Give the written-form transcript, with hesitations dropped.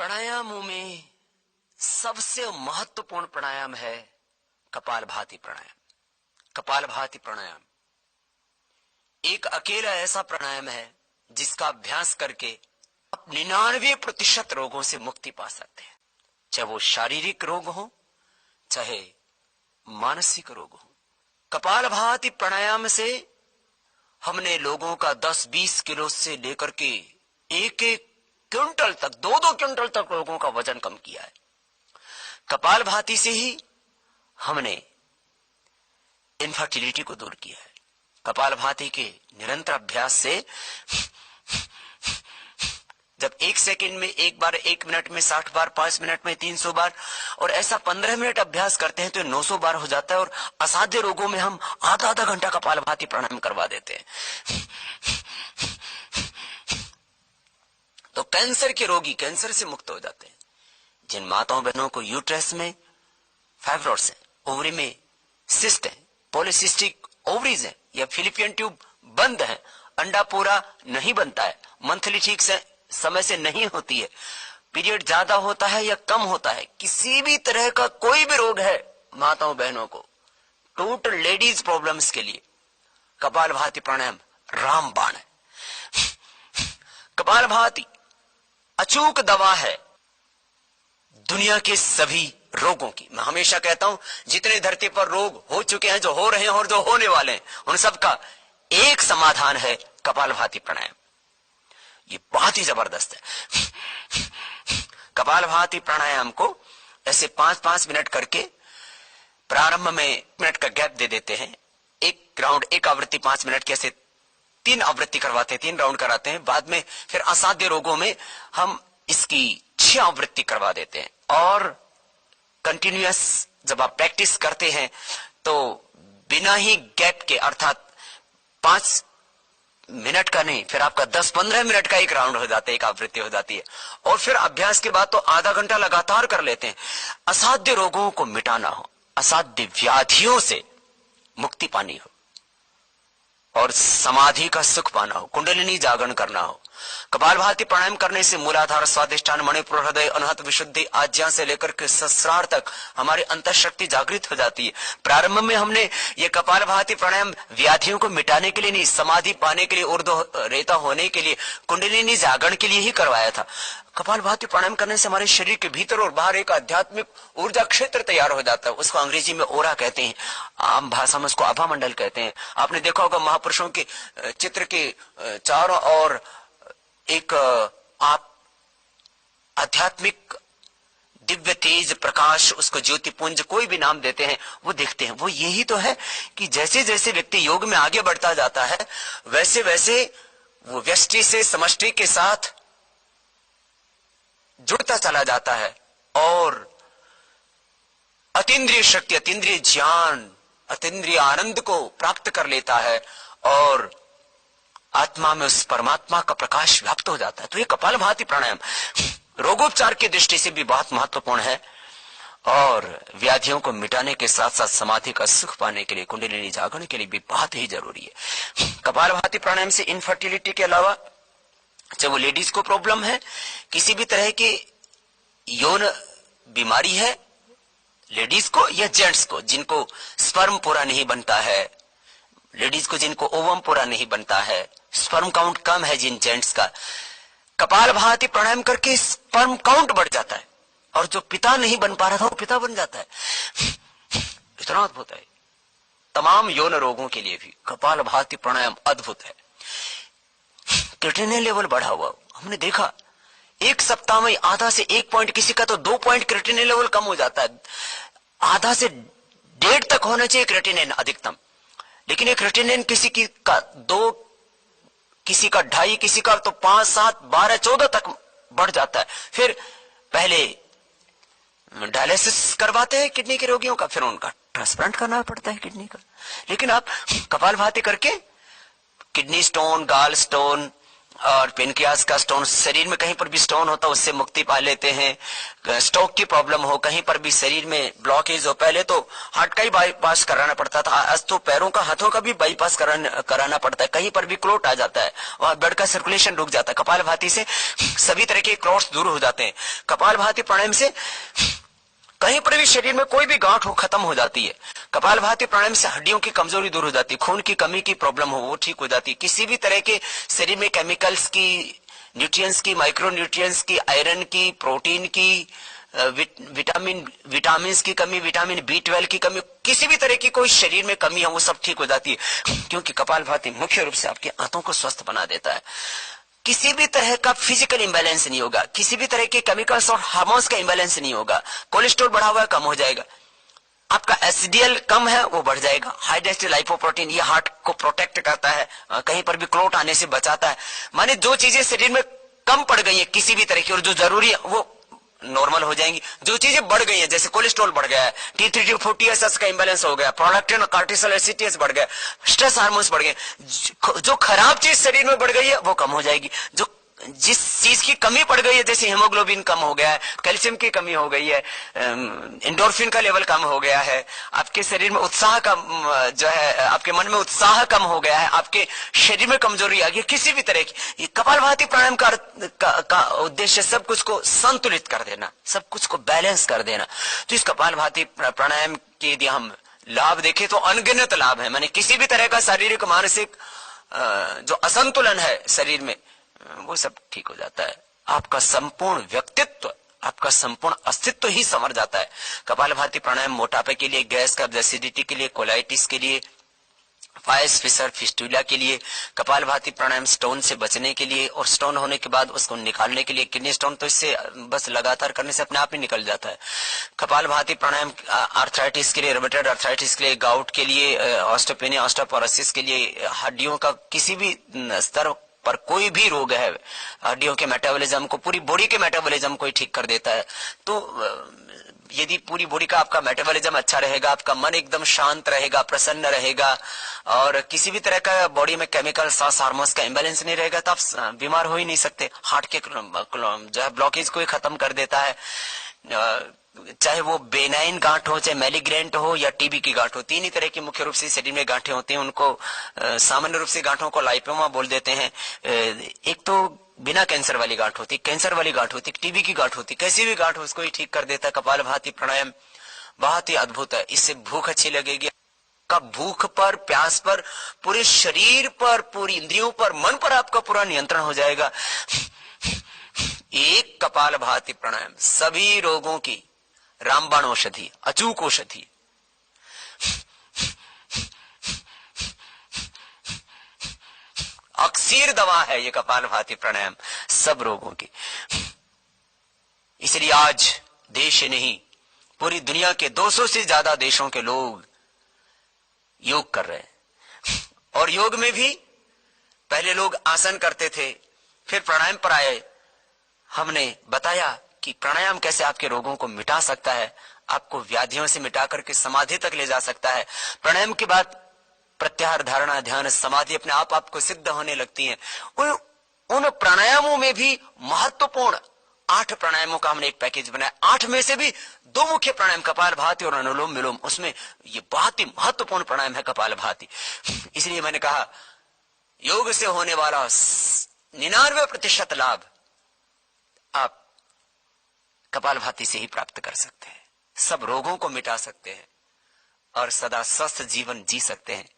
प्राणायामों में सबसे महत्वपूर्ण प्राणायाम है कपालभाति प्राणायाम। कपालभाति प्राणायाम एक अकेला ऐसा प्राणायाम है जिसका अभ्यास करके आप 99% रोगों से मुक्ति पा सकते हैं, चाहे वो शारीरिक रोग हो चाहे मानसिक रोग हो। कपालभाति प्राणायाम से हमने लोगों का 10-20 किलो से लेकर के 1-1 क्विंटल तक 2-2 क्विंटल तक लोगों का वजन कम किया है। कपालभाति से ही हमने इनफर्टिलिटी को दूर किया है। कपालभाति के निरंतर अभ्यास से जब 1 सेकंड में 1 बार, 1 मिनट में 60 बार, 5 मिनट में 300 बार और ऐसा 15 मिनट अभ्यास करते हैं तो 900 बार हो जाता है। और असाध्य रोगों में हम आधा घंटा कपालभाति प्राणायाम करवा देते हैं। तो कैंसर के रोगी कैंसर से मुक्त हो जाते हैं। जिन माताओं बहनों को यूट्रस में फाइब्रॉइड्स है, ओवरी में सिस्ट है, पॉलीसिस्टिक ओवरीज है या फिलिपियन ट्यूब बंद है, अंडा पूरा नहीं बनता है, मंथली ठीक से समय से नहीं होती है, पीरियड ज्यादा होता है या कम होता है, किसी भी तरह का कोई भी रोग है माताओं बहनों को, टोटल लेडीज प्रॉब्लम्स के लिए कपालभाति प्राणायाम रामबाण है। कपालभाति अचूक दवा है दुनिया के सभी रोगों की। मैं हमेशा कहता हूं जितने धरती पर रोग हो चुके हैं, जो हो रहे हैं और जो होने वाले हैं, उन सब का एक समाधान है कपालभाति प्राणायाम। ये बहुत ही जबरदस्त है। कपालभाति प्राणायाम को ऐसे 5-5 मिनट करके प्रारंभ में मिनट का गैप दे देते हैं। एक राउंड, एक आवृत्ति 5 मिनट के, ऐसे 3 आवृत्ति करवाते हैं, 3 राउंड कराते हैं। बाद में फिर असाध्य रोगों में हम इसकी 6 आवृत्ति करवा देते हैं। और कंटिन्यूअस जब आप प्रैक्टिस करते हैं तो बिना ही गैप के, अर्थात 5 मिनट का नहीं, फिर आपका 10-15 मिनट का एक राउंड हो जाता है, एक आवृत्ति हो जाती है। और फिर अभ्यास के बाद तो आधा घंटा लगातार कर लेते हैं। असाध्य रोगों को मिटाना हो, असाध्य व्याधियों से मुक्ति पानी हो और समाधि का सुख पाना हो, कुंडलिनी जागरण करना हो। कपालभाति प्राणायाम करने से मूलाधार, स्वादिष्ठान, मणिपुर, हृदय, अनाहत विशुद्धि, आज्ञा से लेकर के सहस्रार तक हमारी अंतःशक्ति जागृत हो जाती है। प्रारंभ में हमने ये कपालभाति प्राणायाम व्याधियों को मिटाने के लिए नहीं, समाधि पाने के लिए, ऊर्ध्व रेता होने के लिए, कुंडलिनी जागरण के लिए ही करवाया था। कपालभाति प्राणायाम करने से हमारे शरीर के भीतर और बाहर एक आध्यात्मिक ऊर्जा क्षेत्र तैयार हो जाता है। उसको अंग्रेजी में ओरा कहते हैं, आम भाषा में उसको आभा मंडल कहते हैं। आपने देखा होगा महापुरुषों के चित्र के चारों ओर एक आप आध्यात्मिक दिव्य तेज प्रकाश, उसको ज्योतिपुंज, कोई भी नाम देते हैं, वो देखते हैं। वो यही तो है कि जैसे जैसे व्यक्ति योग में आगे बढ़ता जाता है वैसे वैसे वो व्यष्टि से समष्टि के साथ जुड़ता चला जाता है और अतीन्द्रिय शक्ति, अतीन्द्रिय ज्ञान, अतीन्द्रिय आनंद को प्राप्त कर लेता है और आत्मा में उस परमात्मा का प्रकाश व्याप्त हो जाता है। तो ये कपालभाति प्राणायाम रोगोपचार की दृष्टि से भी बहुत महत्वपूर्ण है और व्याधियों को मिटाने के साथ साथ समाधि का सुख पाने के लिए, कुंडलिनी जागरण के लिए भी बहुत ही जरूरी है। कपालभाति प्राणायाम से इनफर्टिलिटी के अलावा, चाहे वो लेडीज को प्रॉब्लम है, किसी भी तरह की यौन बीमारी है लेडीज को या जेंट्स को, जिनको स्पर्म पूरा नहीं बनता है, लेडीज को जिनको ओवम पूरा नहीं बनता है, स्पर्म काउंट कम है जिन जेंट्स का, कपालभाति प्राणायाम करके स्पर्म काउंट बढ़ जाता है और जो पिता नहीं बन पा रहा था वो पिता बन जाता है। इतना अद्भुत है। तमाम यौन रोगों के लिए भी कपालभाति प्राणायाम अद्भुत है। क्रिएटिनिन लेवल बढ़ा हुआ हमने देखा, 1 सप्ताह में आधा से 1 पॉइंट, किसी का तो 2 पॉइंट क्रिएटिनिन लेवल कम हो जाता है। आधा से 1.5 तक होना चाहिए क्रिएटिनिन अधिकतम, लेकिन ये क्रिएटिनिन किसी की का 2, किसी का 2.5, किसी का तो 5, 7, 12, 14 तक बढ़ जाता है। फिर पहले डायलिसिस करवाते हैं किडनी के रोगियों का, फिर उनका ट्रांसप्लांट करना पड़ता है किडनी का। लेकिन आप कपालभाति करके किडनी स्टोन, गाल स्टोन, और पेनक्रियास का स्टोन, शरीर में कहीं पर भी स्टोन होता है उससे मुक्ति पा लेते हैं। स्टोक की प्रॉब्लम हो, कहीं पर भी शरीर में ब्लॉकेज हो, पहले तो हार्ट का ही बाईपास कराना पड़ता था, आज तो पैरों का, हाथों का भी बाईपास कराना पड़ता है। कहीं पर भी क्लोट आ जाता है और ब्लड का सर्कुलेशन रुक जाता है, कपालभाति से सभी तरह के क्लॉट्स दूर हो जाते हैं। कपालभाति प्राणायाम से कहीं पर भी शरीर में कोई भी गांठ हो खत्म हो जाती है। कपालभाति प्राणायाम से हड्डियों की कमजोरी दूर हो जाती है, खून की कमी की प्रॉब्लम हो वो ठीक हो जाती है, किसी भी तरह के शरीर में केमिकल्स की, न्यूट्रिएंट्स की, माइक्रो न्यूट्रिएंट्स की, आयरन की, प्रोटीन की, विटामिन की कमी, विटामिन B12 की कमी, किसी भी तरह की कोई शरीर में कमी है वो सब ठीक हो जाती है, क्योंकि कपालभाति मुख्य रूप से आपके आंतों को स्वस्थ बना देता है। किसी भी तरह का फिजिकल इंबैलेंस नहीं होगा, किसी भी तरह के केमिकल्स और हार्मोन्स का इंबैलेंस नहीं होगा, कोलेस्ट्रॉल बढ़ा हुआ है कम हो जाएगा, आपका एचडीएल कम है वो बढ़ जाएगा, हाई डेंसिटी लाइपोप्रोटीन ये हार्ट को प्रोटेक्ट करता है, कहीं पर भी क्लोट आने से बचाता है। माने जो चीजें शरीर में कम पड़ गई है किसी भी तरह की और जो जरूरी है वो नॉर्मल हो जाएंगी, जो चीजें बढ़ गई हैं जैसे कोलेस्ट्रॉल बढ़ गया है, T3 T4 TSH का इंबैलेंस हो गया, प्रोलैक्टिन कार्टिसोल एसिटियस बढ़ गया, स्ट्रेस हार्मोन्स बढ़ गए, जो खराब चीज शरीर में बढ़ गई है वो कम हो जाएगी, जो जिस चीज की कमी पड़ गई है जैसे हीमोग्लोबिन कम हो गया है, कैल्शियम की कमी हो गई है, एंडोर्फिन का लेवल कम हो गया है, आपके शरीर में उत्साह कम जो है, आपके मन में उत्साह कम हो गया है, आपके शरीर में कमजोरी आ गई, किसी भी तरह की, कपालभाति प्राणायाम का उद्देश्य सब कुछ को संतुलित कर देना, सब कुछ को बैलेंस कर देना। तो इस कपालभाति प्राणायाम के यदि हम लाभ देखें तो अनगिनत लाभ है। माने किसी भी तरह का शारीरिक मानसिक जो असंतुलन है शरीर में वो सब ठीक हो जाता है, आपका संपूर्ण व्यक्तित्व, आपका संपूर्ण अस्तित्व ही संवर जाता है। कपालभाति प्राणायाम मोटापे के लिए, गैस कब्ज एसिडिटी के लिए, कोलाइटिस के लिए, फाइस फिशर फिस्टुला के लिए, कपालभाति प्राणायाम स्टोन से बचने के लिए और स्टोन होने के बाद उसको निकालने के लिए, किडनी स्टोन तो इससे बस लगातार करने से अपने आप ही निकल जाता है। कपालभाति प्राणायाम आर्थराइटिस के लिए, रूमेटॉइड आर्थराइटिस के लिए, गाउट के लिए, ऑस्टियोपेनिया ऑस्टियोपोरोसिस के लिए, हड्डियों का किसी भी स्तर पर कोई भी रोग है, हड्डियों के मेटाबॉलिज्म को, पूरी बॉडी के मेटाबॉलिज्म को ही ठीक कर देता है। तो यदि पूरी बॉडी का आपका मेटाबॉलिज्म अच्छा रहेगा, आपका मन एकदम शांत रहेगा, प्रसन्न रहेगा और किसी भी तरह का बॉडी में केमिकल सांस हार्मोन्स का इंबैलेंस नहीं रहेगा तो आप बीमार हो ही नहीं सकते। हार्ट के जो है ब्लॉकेज को ही खत्म कर देता है, चाहे वो बेनाइन गांठ हो, चाहे मैलिग्रेंट हो या टीबी की गांठ हो। तीन ही तरह की मुख्य रूप से शरीर में गांठें होती हैं, उनको सामान्य रूप से गांठों को लाइपोमा बोल देते हैं। एक तो बिना कैंसर वाली गांठ होती, कैंसर वाली गांठ होती, टीबी की गांठ होती, कैसी भी गांठ हो उसको ही ठीक कर देता है। कपालभाति प्राणायाम बहुत ही अद्भुत है, इससे भूख अच्छी लगेगी, का भूख पर, प्यास पर, पूरे शरीर पर, पूरी इंद्रियों पर, मन पर आपका पूरा नियंत्रण हो जाएगा। एक कपालभाति प्राणायाम सभी रोगों की रामबाण औषधि, अचूक औषधि। अक्सीर दवा है ये कपालभाति प्राणायाम सब रोगों की। इसलिए आज देश नहीं पूरी दुनिया के 200 से ज्यादा देशों के लोग योग कर रहे हैं। और योग में भी पहले लोग आसन करते थे, फिर प्राणायाम पर आए। हमने बताया कि प्राणायाम कैसे आपके रोगों को मिटा सकता है, आपको व्याधियों से मिटा करके समाधि तक ले जा सकता है। प्राणायाम के बाद प्रत्याहार, धारणा, ध्यान, समाधि अपने आप आपको सिद्ध होने लगती हैं। उन प्राणायामों में भी महत्वपूर्ण 8 प्राणायामों का हमने एक पैकेज बनाया। 8 में से भी 2 मुख्य प्राणायाम कपालभाति और अनुलोम विलोम, उसमें ये बहुत ही महत्वपूर्ण प्राणायाम है कपालभाति। इसलिए मैंने कहा योग से होने वाला 99% लाभ आप कपालभाति से ही प्राप्त कर सकते हैं, सब रोगों को मिटा सकते हैं और सदा स्वस्थ जीवन जी सकते हैं।